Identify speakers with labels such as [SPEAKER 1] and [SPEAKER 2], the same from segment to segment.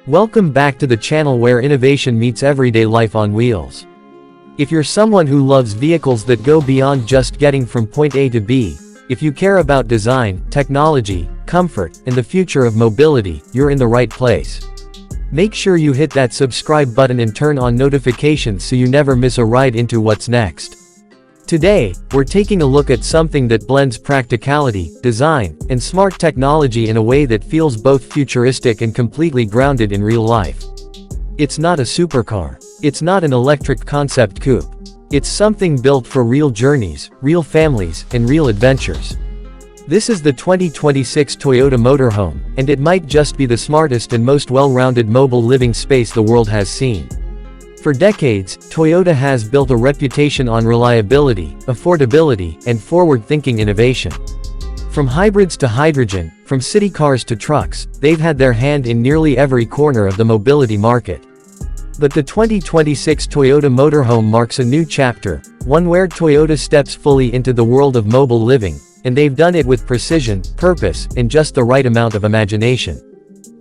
[SPEAKER 1] Welcome back to the channel where innovation meets everyday life on wheels. If you're someone who loves vehicles that go beyond just getting from point A to B, if you care about design, technology, comfort, and the future of mobility, you're in the right place. Make sure you hit that subscribe button and turn on notifications so you never miss a ride into what's next. Today, we're taking a look at something that blends practicality, design, and smart technology in a way that feels both futuristic and completely grounded in real life. It's not a supercar. It's not an electric concept coupe. It's something built for real journeys, real families, and real adventures. This is the 2026 Toyota Motorhome, and it might just be the smartest and most well-rounded mobile living space the world has seen. For decades, Toyota has built a reputation on reliability, affordability, and forward-thinking innovation. From hybrids to hydrogen, from city cars to trucks, they've had their hand in nearly every corner of the mobility market. But the 2026 Toyota Motorhome marks a new chapter, one where Toyota steps fully into the world of mobile living, and they've done it with precision, purpose, and just the right amount of imagination.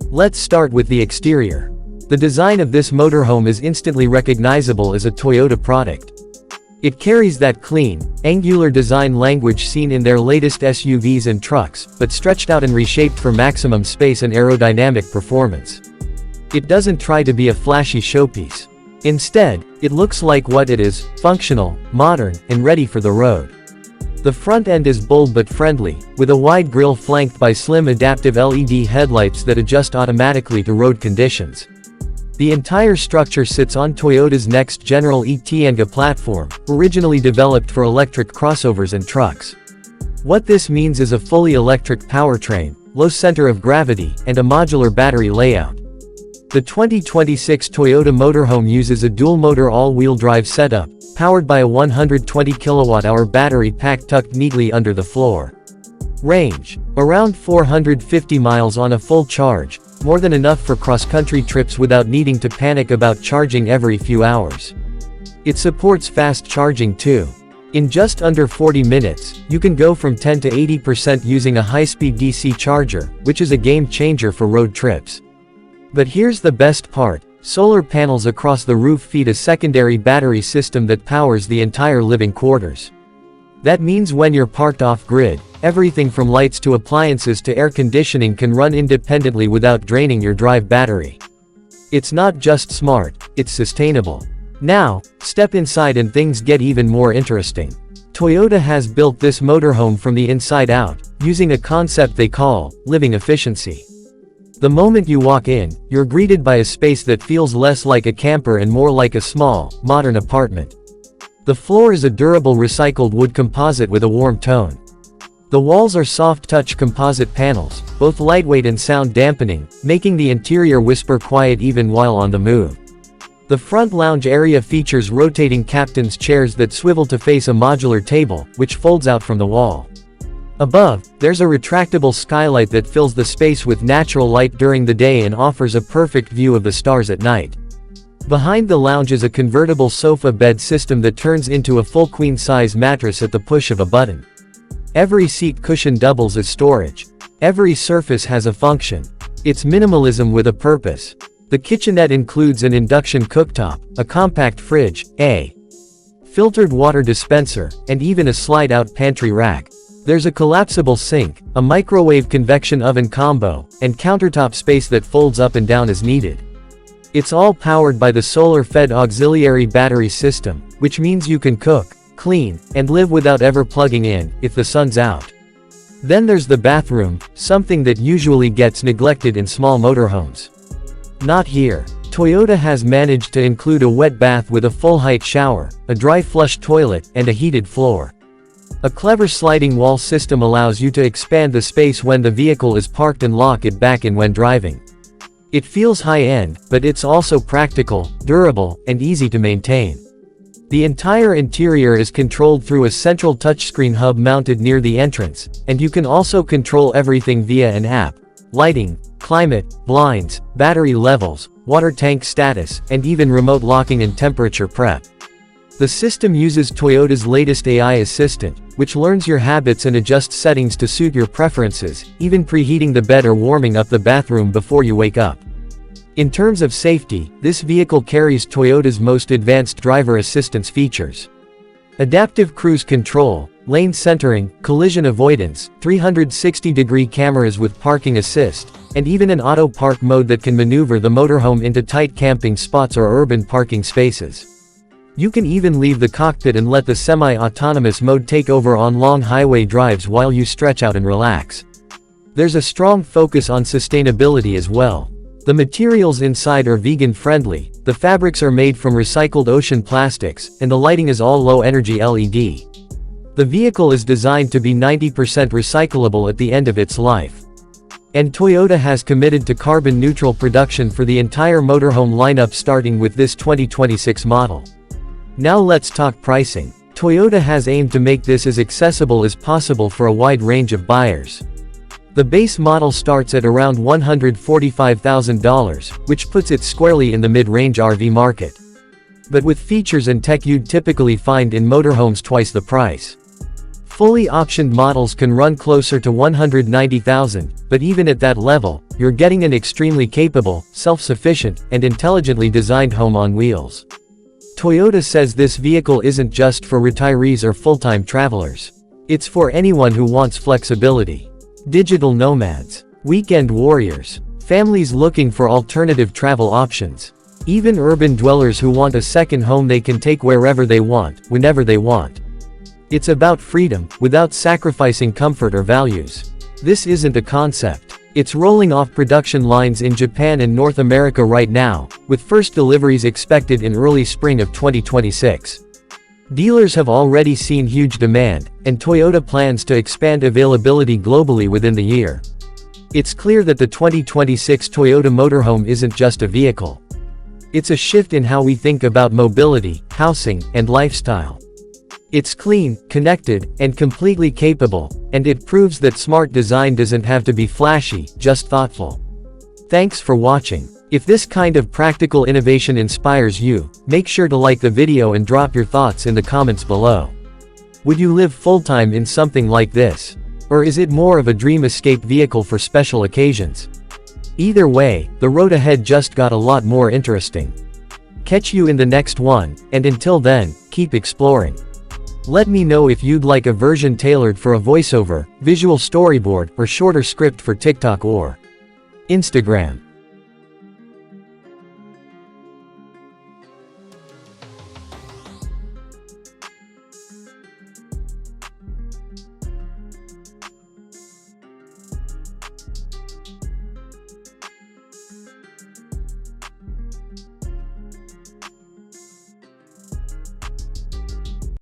[SPEAKER 1] Let's start with the exterior. The design of this motorhome is instantly recognizable as a Toyota product. It carries that clean, angular design language seen in their latest SUVs and trucks, but stretched out and reshaped for maximum space and aerodynamic performance. It doesn't try to be a flashy showpiece. Instead, it looks like what it is: functional, modern, and ready for the road. The front end is bold but friendly, with a wide grille flanked by slim adaptive LED headlights that adjust automatically to road conditions. The entire structure sits on Toyota's next General E-Tianga platform, originally developed for electric crossovers and trucks. What this means is a fully electric powertrain, low center of gravity, and a modular battery layout. The 2026 Toyota Motorhome uses a dual-motor all-wheel drive setup, powered by a 120 kWh battery pack tucked neatly under the floor. Range: around 450 miles on a full charge, more than enough for cross-country trips without needing to panic about charging every few hours. It supports fast charging too. In just under 40 minutes, you can go from 10 to 80% using a high-speed DC charger, which is a game-changer for road trips. But here's the best part: solar panels across the roof feed a secondary battery system that powers the entire living quarters. That means when you're parked off-grid, everything from lights to appliances to air conditioning can run independently without draining your drive battery. It's not just smart, it's sustainable. Now, step inside and things get even more interesting. Toyota has built this motorhome from the inside out, using a concept they call living efficiency. The moment you walk in, you're greeted by a space that feels less like a camper and more like a small, modern apartment. The floor is a durable recycled wood composite with a warm tone. The walls are soft-touch composite panels, both lightweight and sound dampening, making the interior whisper quiet even while on the move. The front lounge area features rotating captain's chairs that swivel to face a modular table, which folds out from the wall. Above, there's a retractable skylight that fills the space with natural light during the day and offers a perfect view of the stars at night. Behind the lounge is a convertible sofa bed system that turns into a full queen-size mattress at the push of a button. Every seat cushion doubles as storage. Every surface has a function. It's minimalism with a purpose. The kitchenette includes an induction cooktop, a compact fridge, a filtered water dispenser, and even a slide-out pantry rack. There's a collapsible sink, a microwave convection oven combo, and countertop space that folds up and down as needed. It's all powered by the solar-fed auxiliary battery system, which means you can cook, clean, and live without ever plugging in, if the sun's out. Then there's the bathroom, something that usually gets neglected in small motorhomes. Not here. Toyota has managed to include a wet bath with a full-height shower, a dry flush toilet, and a heated floor. A clever sliding wall system allows you to expand the space when the vehicle is parked and lock it back in when driving. It feels high-end, but it's also practical, durable, and easy to maintain. The entire interior is controlled through a central touchscreen hub mounted near the entrance, and you can also control everything via an app: lighting, climate, blinds, battery levels, water tank status, and even remote locking and temperature prep. The system uses Toyota's latest AI assistant, which learns your habits and adjusts settings to suit your preferences, even preheating the bed or warming up the bathroom before you wake up. In terms of safety, this vehicle carries Toyota's most advanced driver assistance features. Adaptive cruise control, lane centering, collision avoidance, 360-degree cameras with parking assist, and even an auto park mode that can maneuver the motorhome into tight camping spots or urban parking spaces. You can even leave the cockpit and let the semi-autonomous mode take over on long highway drives while you stretch out and relax. There's a strong focus on sustainability as well. The materials inside are vegan-friendly, the fabrics are made from recycled ocean plastics, and the lighting is all low-energy LED. The vehicle is designed to be 90% recyclable at the end of its life. And Toyota has committed to carbon-neutral production for the entire motorhome lineup starting with this 2026 model. Now let's talk pricing. Toyota has aimed to make this as accessible as possible for a wide range of buyers. The base model starts at around $145,000, which puts it squarely in the mid-range RV market. But with features and tech you'd typically find in motorhomes twice the price. Fully optioned models can run closer to $190,000, but even at that level, you're getting an extremely capable, self-sufficient, and intelligently designed home on wheels. Toyota says this vehicle isn't just for retirees or full-time travelers. It's for anyone who wants flexibility. Digital nomads, weekend warriors, families looking for alternative travel options, even urban dwellers who want a second home they can take wherever they want, whenever they want. It's about freedom, without sacrificing comfort or values. This isn't a concept. It's rolling off production lines in Japan and North America right now, with first deliveries expected in early spring of 2026. Dealers have already seen huge demand, and Toyota plans to expand availability globally within the year. It's clear that the 2026 Toyota Motorhome isn't just a vehicle. It's a shift in how we think about mobility, housing, and lifestyle. It's clean, connected, and completely capable, and it proves that smart design doesn't have to be flashy, just thoughtful. Thanks for watching. If this kind of practical innovation inspires you, make sure to like the video and drop your thoughts in the comments below. Would you live full-time in something like this? Or is it more of a dream escape vehicle for special occasions? Either way, the road ahead just got a lot more interesting. Catch you in the next one, and until then, keep exploring. Let me know if you'd like a version tailored for a voiceover, visual storyboard, or shorter script for TikTok or Instagram.